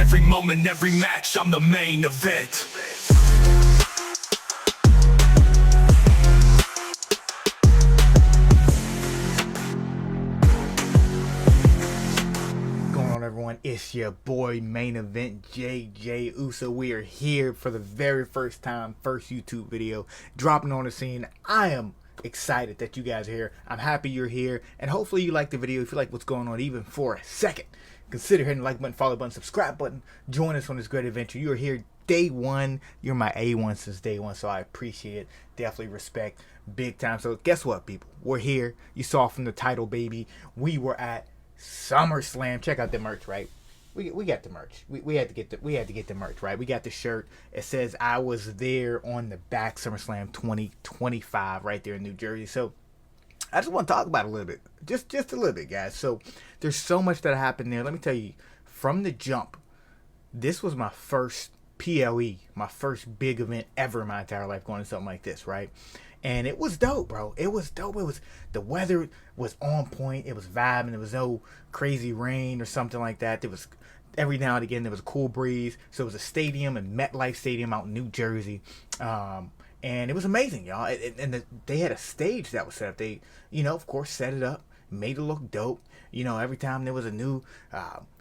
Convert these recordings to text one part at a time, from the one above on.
Every moment, every match, I'm the main event. Going on, everyone? It's your boy Main Event JJ-USO. We are here for the very first time, first YouTube video dropping on the scene. I am excited that you guys are here. I'm happy you're here, and hopefully you like the video. If you like what's going on even for a second, consider hitting the like button, follow button, subscribe button. Join us on this great adventure. You are here day one. You're my A1 since day one, so I appreciate it. Definitely respect big time. So guess what, people? We're here. You saw from the title, baby. We were at SUMMER SLAM. Check out the merch, right? We got the merch. We had to get the merch, right? We got the shirt. It says I was there on the back, SummerSlam 2025, right there in New Jersey. So I just want to talk about it a little bit, just a little bit, guys. So there's so much that happened there. Let me tell you, from the jump, this was my first PLE, my first big event ever in my entire life, going to something like this, right? And it was dope, bro. It was dope. The weather was on point. It was vibing. There was no crazy rain or something like that. There was every now and again there was a cool breeze. So it was a stadium in MetLife Stadium out in New Jersey, and it was amazing, y'all. They had a stage that was set up. They, of course, set it up, made it look dope. Every time there was a new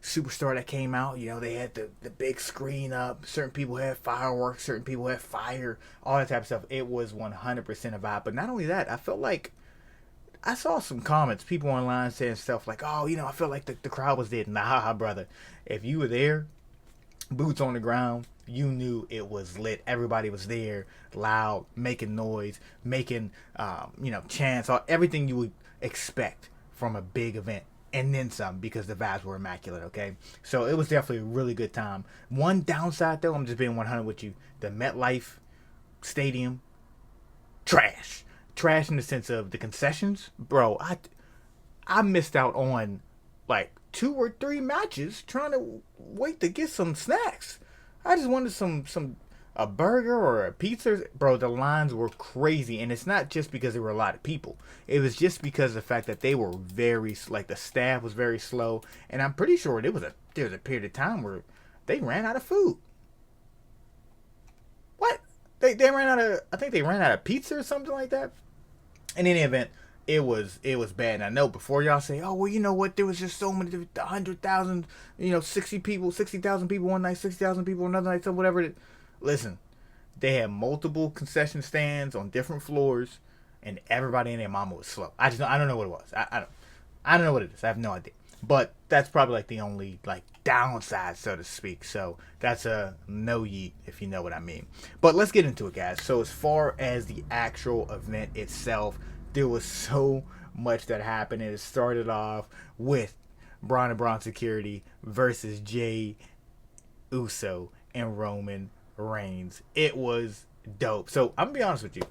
superstar that came out, they had the big screen up. Certain people had fireworks, certain people had fire, all that type of stuff. It was 100% a vibe. But not only that, I felt like I saw some comments, people online saying stuff like, oh, I felt like the crowd was dead. Nah, brother. If you were there, boots on the ground, you knew it was lit. Everybody was there, loud, making noise, making, chants, everything you would expect from a big event. And then some, because the vibes were immaculate, okay? So it was definitely a really good time. One downside, though, I'm just being 100 with you. The MetLife Stadium, trash. Trash in the sense of the concessions. Bro, I missed out on, like, 2 or 3 matches trying to wait to get some snacks. I just wanted a burger or a pizza. Bro, the lines were crazy, and it's not just because there were a lot of people. It was just because of the fact that they were the staff was very slow, and I'm pretty sure there was a period of time where they ran out of food. What? They ran out of, I think they ran out of pizza or something like that. In any event, it was bad. And I know before y'all say, oh, well, you know what, there was just so many, 100,000, 60,000 people one night, 60,000 people another night, so whatever. Listen, they had multiple concession stands on different floors, and everybody and their mama was slow. I don't know what it was. I don't know what it is. I have no idea. But that's probably like the only downside, so to speak. So that's a no yeet, if you know what I mean. But let's get into it, guys. So as far as the actual event itself, there was so much that happened. And it started off with Braun and Braun Security versus Jey-USO and Roman Reigns. It was dope. So I'm gonna be honest with you.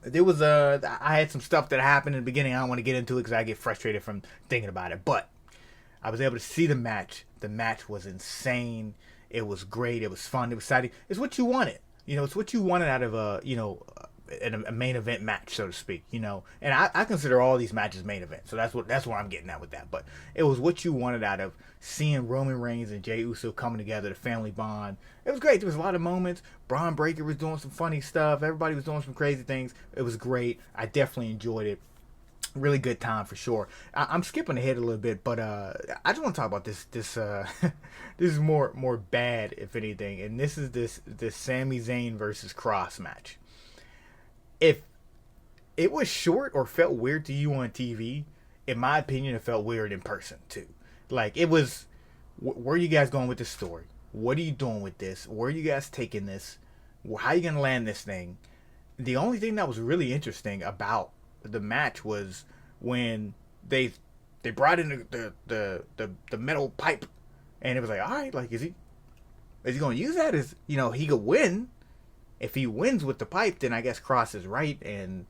There was I had some stuff that happened in the beginning. I don't want to get into it because I get frustrated from thinking about it. But I was able to see the match. The match was insane. It was great. It was fun. It was exciting. It's what you wanted. It's what you wanted out of a main event match, so to speak. And I consider all these matches main event. So that's where I'm getting at with that. But it was what you wanted out of seeing Roman Reigns and Jey-USO coming together, the family bond. It was great. There was a lot of moments. Braun Breaker was doing some funny stuff. Everybody was doing some crazy things. It was great. I definitely enjoyed it. Really good time for sure. I'm skipping ahead a little bit, but I just want to talk about this. This is more bad, if anything, and this is this Sami Zayn versus Cross match. If it was short or felt weird to you on TV, in my opinion, it felt weird in person too. It was, where are you guys going with this story? What are you doing with this? Where are you guys taking this? How are you gonna land this thing? The only thing that was really interesting about the match was when they brought in the metal pipe, and it was like, all right, is he gonna use that? He could win. If he wins with the pipe, then I guess Cross is right, and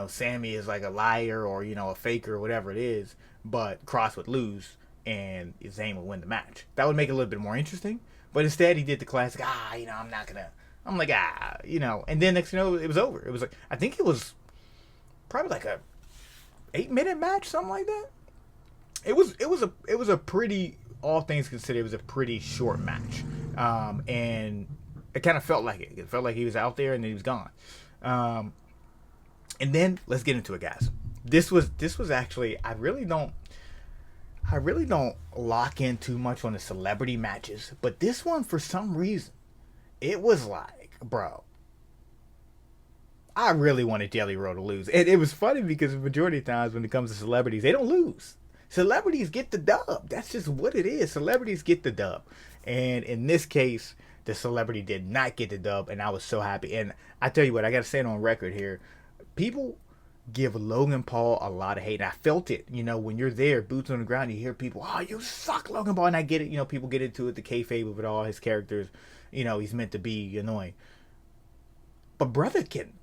Sammy is like a liar or a faker or whatever it is. But Cross would lose, and Zayn would win the match. That would make it a little bit more interesting. But instead, he did the classic. I'm not gonna. I'm like, and then next it was over. It was I think it was probably like a 8-minute match, something like that. It was a pretty all things considered, it was a pretty short match, and it kind of felt like it. It felt like he was out there and then he was gone. And then let's get into it, guys. This was actually, I really don't lock in too much on the celebrity matches, but this one, for some reason, it was like, bro, I really wanted Jelly Roll to lose. And it was funny because the majority of times when it comes to celebrities, they don't lose. Celebrities get the dub. That's just what it is. Celebrities get the dub. And in this case, the celebrity did not get the dub, and I was so happy. And I tell you what, I got to say it on record here. People give Logan Paul a lot of hate, and I felt it. You know, when you're there, boots on the ground, you hear people, oh, you suck, Logan Paul. And I get it. You know, people get into it, the kayfabe of it all, his characters. You know, he's meant to be annoying. But brother can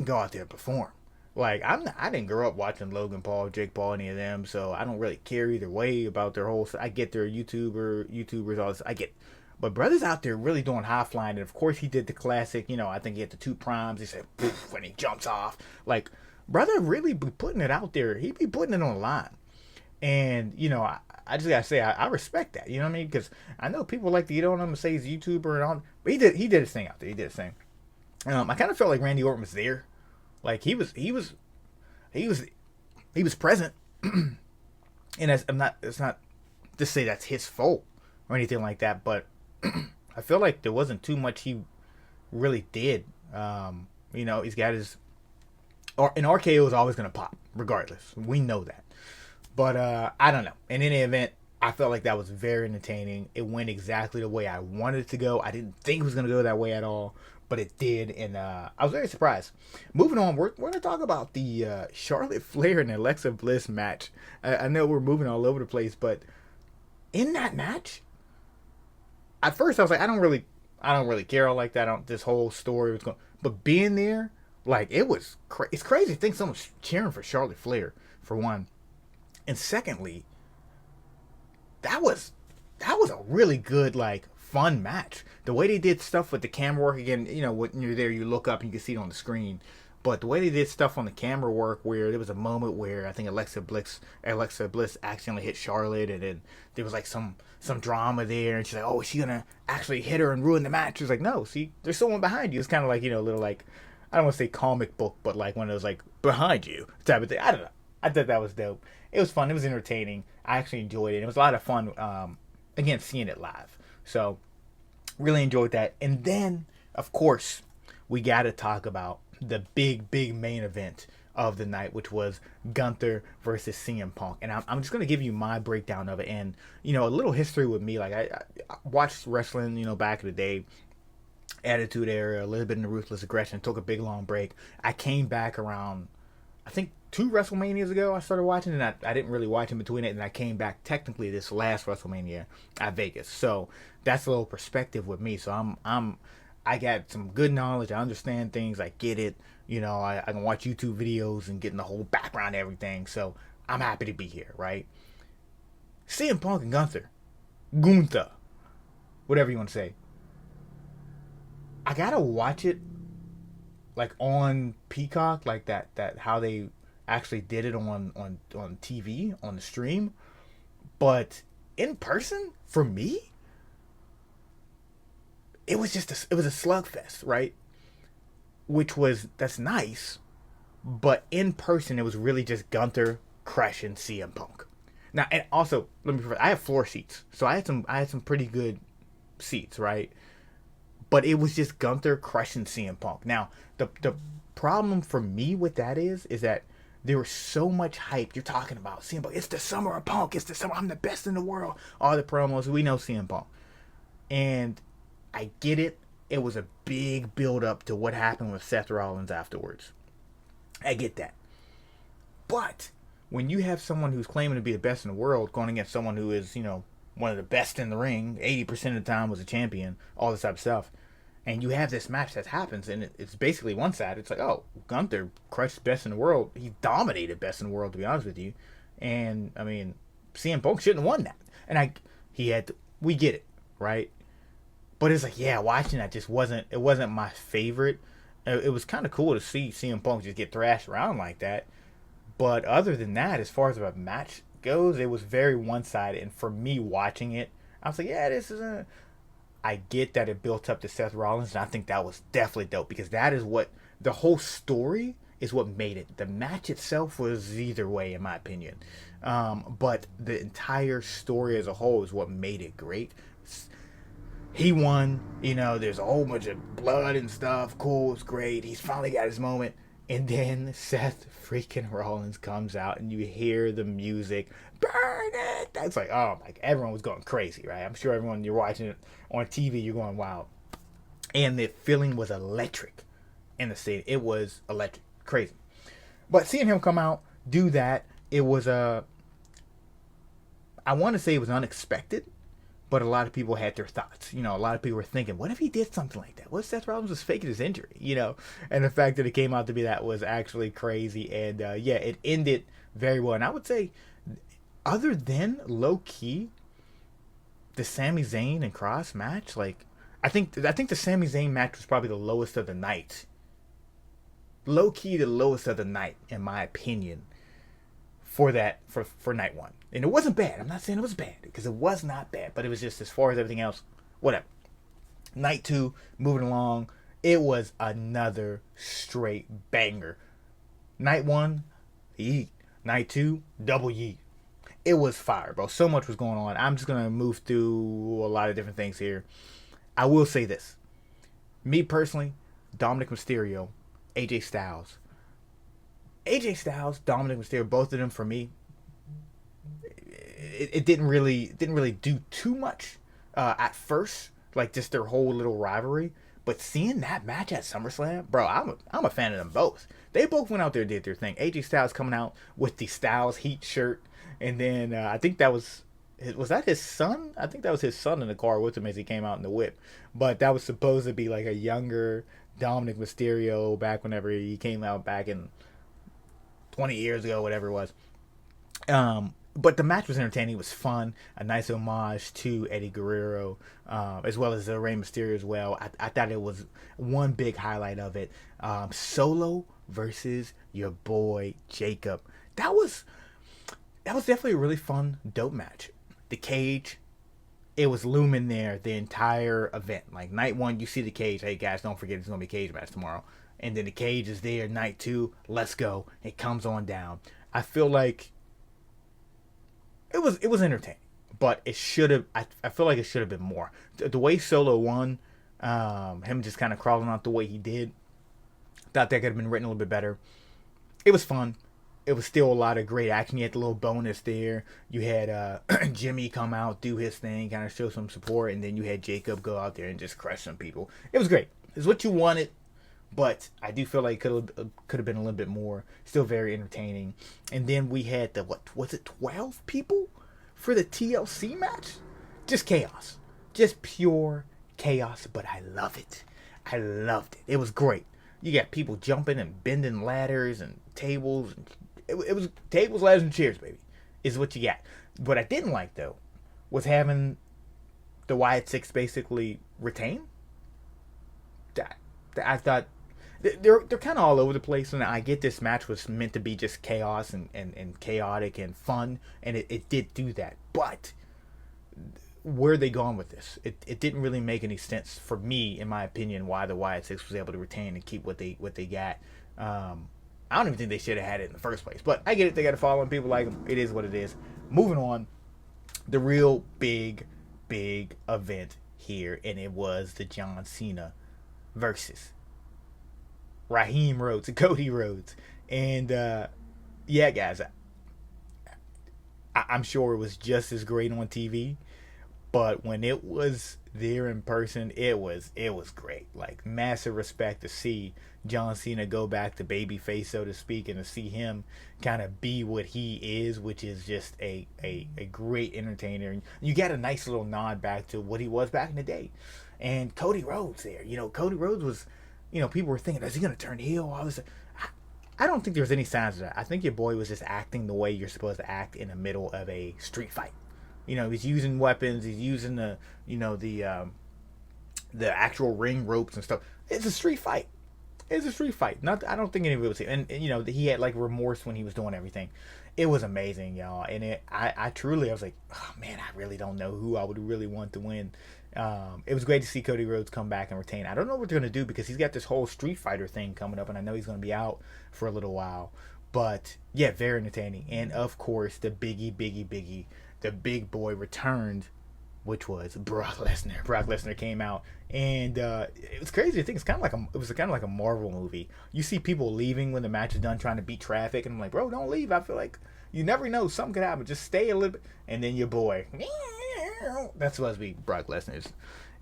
go out there and perform. Like, I didn't grow up watching Logan Paul, Jake Paul, any of them, so I don't really care either way about their whole. I get their YouTubers, all this. I get, but brother's out there really doing high flying, and of course he did the classic. You know, I think he had the 2 primes. He said poof when he jumps off. Like, brother really be putting it out there. He be putting it on the line, and you know, I just gotta say I respect that. You know what I mean? Because I know people like to get on him and say he's a YouTuber and all, but he did his thing out there. He did his thing. I kind of felt like Randy Orton was there, like he was present, and it's not to say that's his fault or anything like that, but I feel like there wasn't too much he really did. You know, he's got his, or an RKO is always gonna pop regardless. We know that, but I don't know. In any event, I felt like that was very entertaining. It went exactly the way I wanted it to go. I didn't think it was gonna go that way at all, but it did, and I was very surprised. Moving on, we're going to talk about the Charlotte Flair and Alexa Bliss match. I know we're moving all over the place, but in that match, at first I was like, I don't really care like that. This whole story was going, but being there, like, it's crazy to think someone's cheering for Charlotte Flair, for one, and secondly, that was a really good, like, fun match. The way they did stuff with the camera work, again, you know, when you're there, you look up and you can see it on the screen. But the way they did stuff on the camera work, where there was a moment where I think Alexa Bliss accidentally hit Charlotte, and then there was like some drama there, and she's like, "Oh, is she gonna actually hit her and ruin the match?" She's like, "No, see, there's someone behind you." It's kind of like, you know, a little like, I don't want to say comic book, but like one of those like behind you type of thing. I don't know. I thought that was dope. It was fun. It was entertaining. I actually enjoyed it. It was a lot of fun. Again, seeing it live. So, really enjoyed that. And then, of course, we got to talk about the big main event of the night, which was Gunther versus CM Punk. And I'm just going to give you my breakdown of it. And, you know, a little history with me. Like, I watched wrestling, you know, back in the day. Attitude Era, a little bit in the Ruthless Aggression. Took a big, long break. I came back around, I think, 2 WrestleManias ago I started watching, and I didn't really watch in between it, and I came back technically this last WrestleMania at Vegas. So that's a little perspective with me. So I got some good knowledge. I understand things. I get it. You know, I can watch YouTube videos and getting the whole background and everything. So I'm happy to be here, right? CM Punk and Gunther, whatever you want to say. I gotta watch it like on Peacock, like that how they actually did it on TV, on the stream. But in person, for me, it was a slugfest, right? That's nice, but in person it was really just Gunther crushing CM Punk. Now, and also, I have floor seats, so I had some pretty good seats, right? But it was just Gunther crushing CM Punk. Now, the problem for me with that is that there was so much hype. You're talking about CM Punk. It's the summer of Punk. It's the summer. I'm the best in the world. All the promos. We know CM Punk. And I get it. It was a big build up to what happened with Seth Rollins afterwards. I get that. But when you have someone who's claiming to be the best in the world going against someone who is, you know, one of the best in the ring, 80% of the time was a champion, all this type of stuff, and you have this match that happens, and it's basically one side. It's like, oh, Gunther crushed best in the world. He dominated best in the world, to be honest with you. And, I mean, CM Punk shouldn't have won that. And we get it, right? But it's like, yeah, watching that just wasn't my favorite. It was kind of cool to see CM Punk just get thrashed around like that. But other than that, as far as a match goes, it was very one-sided. And for me watching it, I was like, yeah, this is a... I get that it built up to Seth Rollins, and I think that was definitely dope because that is what the whole story is what made it. The match itself was either way, in my opinion, but the entire story as a whole is what made it great. He won, there's a whole bunch of blood and stuff. Cool, it's great. He's finally got his moment. And then Seth freaking Rollins comes out and you hear the music. Burn it! That's like, oh, like everyone was going crazy, right? I'm sure everyone, you're watching it on TV, you're going wild. And the feeling was electric in the stadium. It was electric. Crazy. But seeing him come out, do that, it was I want to say it was unexpected. But a lot of people had their thoughts. A lot of people were thinking, what if he did something like that? What if Seth Rollins was faking his injury? And the fact that it came out to be that was actually crazy. And yeah, it ended very well. And I would say, other than low key, the Sami Zayn and Cross match, like I think the Sami Zayn match was probably the lowest of the night. Low key, the lowest of the night, in my opinion. For night one. And it wasn't bad. I'm not saying it was bad, because it was not bad, but it was just, as far as everything else, whatever. Night two, moving along, it was another straight banger. Night one, yeet. Night two, double yeet. It was fire, bro. So much was going on. I'm just gonna move through a lot of different things here. I will say this. Me personally, Dominic Mysterio, AJ Styles, Dominic Mysterio, both of them for me, it didn't really do too much at first, like just their whole little rivalry. But seeing that match at SummerSlam, bro, I'm a fan of them both. They both went out there and did their thing. AJ Styles coming out with the Styles Heat shirt, and then I think that was that his son? I think that was his son in the car with him as he came out in the whip. But that was supposed to be like a younger Dominic Mysterio back whenever he came out back in 20 years ago, whatever it was. But the match was entertaining. It was fun. A nice homage to Eddie Guerrero, as well as Rey Mysterio as well. I thought it was one big highlight of it. Solo versus your boy Jacob. That was definitely a really fun, dope match. The cage, it was looming there the entire event. Like night one, you see the cage. Hey guys, don't forget it's gonna be a cage match tomorrow. And then the cage is there. Night two, let's go. It comes on down. I feel like it was entertaining, but it should have. I feel like it should have been more. The way Solo won, him just kind of crawling out the way he did, thought that could have been written a little bit better. It was fun. It was still a lot of great action. You had the little bonus there. You had Jimmy come out, do his thing, kind of show some support, and then you had Jacob go out there and just crush some people. It was great. It's what you wanted. But I do feel like it could have been a little bit more. Still very entertaining. And then we had the, what was it, 12 people for the TLC match? Just chaos. Just pure chaos. But I love it. I loved it. It was great. You got people jumping and bending ladders and tables. It was tables, ladders, and chairs, baby, is what you got. What I didn't like, though, was having the Wyatt Six basically retain. I thought they're kind of all over the place, and I get this match was meant to be just chaos and chaotic and fun, and it did do that. But where are they going with this? It didn't really make any sense for me, in my opinion, why the Wyatt Six was able to retain and keep what they got. I don't even think they should have had it in the first place, but I get it. They got to follow, and people like them. It is what it is. Moving on, the real big event here, and it was the John Cena versus Raheem Rhodes and Cody Rhodes. And yeah, guys, I'm sure it was just as great on TV, but when it was there in person, it was great. Like, massive respect to see John Cena go back to babyface, so to speak, and to see him kind of be what he is, which is just a great entertainer. And you got a nice little nod back to what he was back in the day. And Cody Rhodes there, Cody Rhodes was, people were thinking, is he going to turn heel? All this. I don't think there was any signs of that. I think your boy was just acting the way you're supposed to act in the middle of a street fight. He's using weapons. He's using the actual ring ropes and stuff. It's a street fight. It's a street fight. Not, I don't think anybody would say. And you know, he had like remorse when he was doing everything. It was amazing, y'all. And I truly, I was like, oh man, I really don't know who I would really want to win. It was great to see Cody Rhodes come back and retain. I don't know what they're gonna do because he's got this whole Street Fighter thing coming up, and I know he's gonna be out for a little while. But yeah, very entertaining. And of course, the biggie, the big boy returned, which was Brock Lesnar. Brock Lesnar came out, and it was crazy. I think it was kind of like a Marvel movie. You see people leaving when the match is done, trying to beat traffic, and I'm like, bro, don't leave. I feel like you never know, something could happen. Just stay a little bit, and then your boy. That's supposed to be Brock Lesnar's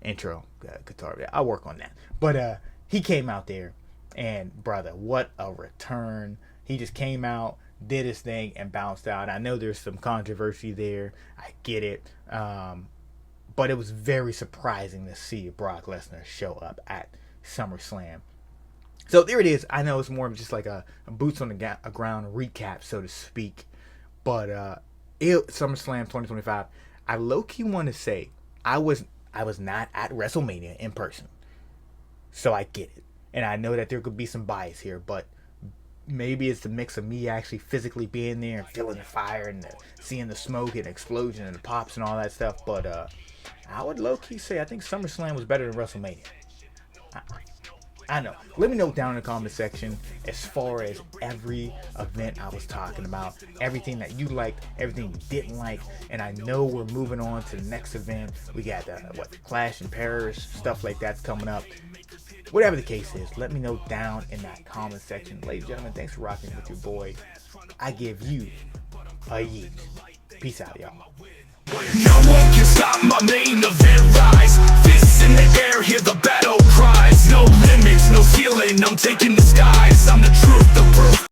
intro guitar. I'll work on that. But he came out there, and brother, what a return! He just came out, did his thing, and bounced out. I know there's some controversy there. I get it. But it was very surprising to see Brock Lesnar show up at SummerSlam. So there it is. I know it's more of just like a boots on the ground recap, so to speak. But SummerSlam 2025, I low-key want to say I was not at WrestleMania in person. So I get it. And I know that there could be some bias here, but maybe it's the mix of me actually physically being there and feeling the fire and seeing the smoke and explosion and the pops and all that stuff. But I would low-key say I think SummerSlam was better than WrestleMania. I know. Let me know down in the comment section as far as every event I was talking about, everything that you liked, everything you didn't like, and I know we're moving on to the next event. We got Clash in Paris, stuff like that's coming up. Whatever the case is, let me know down in that comment section. Ladies and gentlemen, thanks for rocking with your boy. I give you a yeet. Peace out, y'all. No one can stop my main event rise. Fists in the air, hear the battle cries. No limits, no ceiling, I'm taking the skies. I'm the truth, the proof.